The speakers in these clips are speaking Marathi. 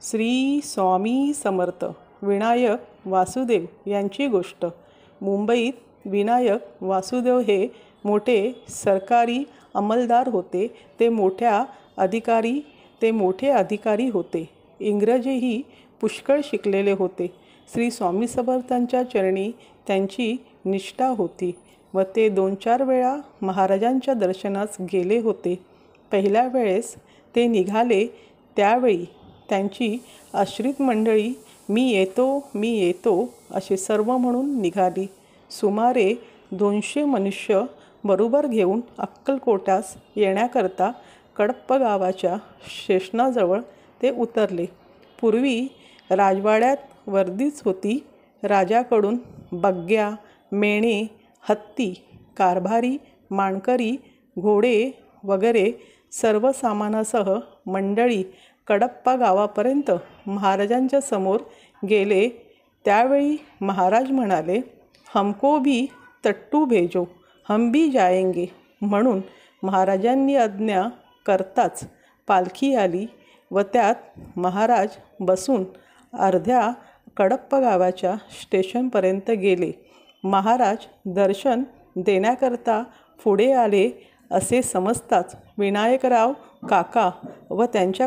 श्री स्वामी समर्थ विनायक वासुदेव यांची गोष्ट। मुंबईत विनायक वासुदेव हे मोठे सरकारी अंमलदार होते। ते मोठे अधिकारी होते। इंग्रजीही पुष्कळ शिकलेले होते। श्री स्वामी समर्थांच्या चरणी त्यांची निष्ठा होती व ते 2-4 वेळा महाराजांच्या दर्शनास गेले होते। पहिल्या वेळेस ते निघाले त्यावेळी त्यांची आश्रित मंडळी मी येतो असे सर्व म्हणून निघाली। सुमारे 200 मनुष्य बरोबर घेऊन अक्कलकोटास येण्याकरता कडप्प गावाच्या स्टेशनाजवळ ते उतरले। पूर्वी राजवाड्यात वर्दीच होती। राजाकडून बग्या, मेणे, हत्ती, कारभारी, माणकरी, घोडे वगैरे सर्व सामानासह मंडळी कडप्पा गावापर्यंत महाराजांच्या समोर गेले। त्यावेळी महाराज म्हणाले, हमको भी तट्टू भेजो, हम भी जाएंगे। म्हणून महाराजांनी आज्ञा करताच पालखी आली व त्यात महाराज बसून अर्ध्या कडप्पा गावाच्या स्टेशनपर्यंत गेले। महाराज दर्शन देण्याकरता पुढे आले असे समजताच विनायकराव काका व त्यांच्या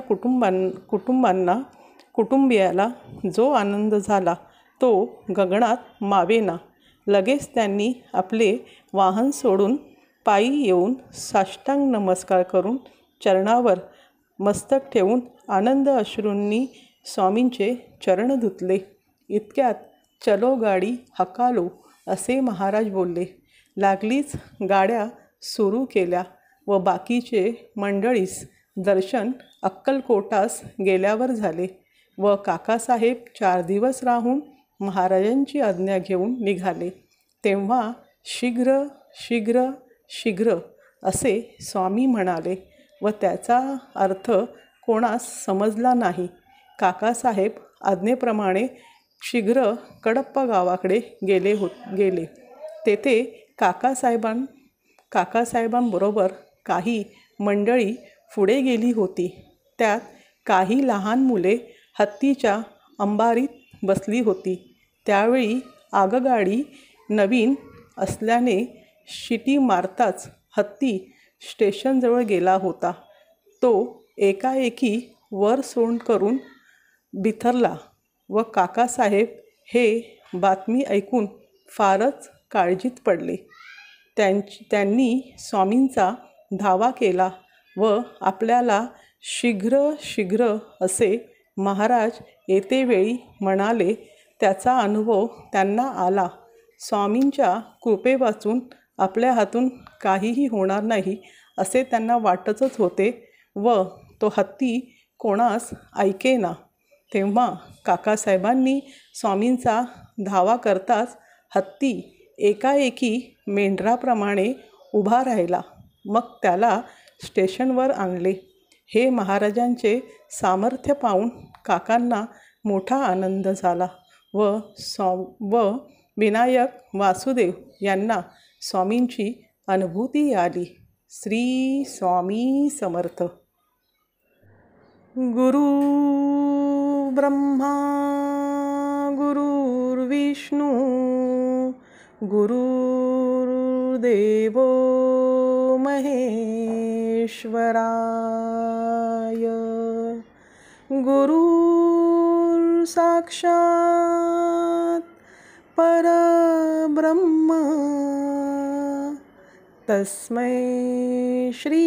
कुटुंबियाला जो आनंद झाला तो गगनात मावेना। लगेच त्यांनी आपले वाहन सोडून पायी येऊन साष्टांग नमस्कार करून चरणावर मस्तक ठेवून आनंद अश्रूंनी स्वामींचे चरण धुतले। इतक्यात चलो गाडी हकालो असे महाराज बोलले। लागलीच गाड्या सुरू केल्या व बाकीचे मंडळीस दर्शन अक्कलकोटास गेल्यावर झाले व काकासाहेब 4 दिवस राहून महाराजांची आज्ञा घेऊन निघाले। तेव्हा शीघ्र शीघ्र शीघ्र असे स्वामी म्हणाले व त्याचा अर्थ कोणास समजला नाही। काकासाहेब आज्ञेप्रमाणे शीघ्र कडप्पा गावाकडे गेले। तेथे काकासाहेबांबरोबर काही मंडळी पुढे गेली होती। त्यात काही लहान मुले हत्तीच्या अंबारीत बसली होती। त्यावेळी आगगाडी नवीन असल्याने शिटी मारताच हत्ती स्टेशनजवळ गेला होता। तो एकाएकी वर सोंड करून बिथरला व काकासाहेब हे बातमी ऐकून फारच काळजीत पडले। त्यांनी स्वामींचा धावा केला व आपल्याला शीघ्र शीघ्र असे महाराज येतेवेळी म्हणाले त्याचा अनुभव त्यांना आला। स्वामींच्या कृपेवाचून आपल्या हातून काहीही होणार नाही असे त्यांना वाटतच होते व तो हत्ती कोणास ऐकेना। तेव्हा काकासाहेबांनी स्वामींचा धावा करताच हत्ती एकाएकी मेंढराप्रमाणे उभा राहिला। मग त्याला स्टेशनवर आणले। हे महाराजांचे सामर्थ्य पाहून काकांना मोठा आनंद झाला व विनायक वासुदेव यांना स्वामींची अनुभूती आली। श्री स्वामी समर्थ। गुरु ब्रह्मा गुरुर्विष्णू गुरुर्देव महेश्वराय गुरुर् साक्षात् परब्रह्म तस्मै श्री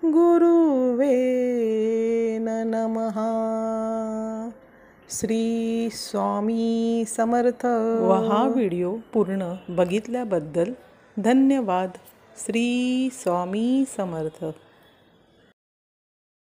गुरुवे नमः। श्री स्वामी समर्थ। व हा व्हिडिओ पूर्ण बघितल्याबद्दल धन्यवाद। श्री स्वामी समर्थ।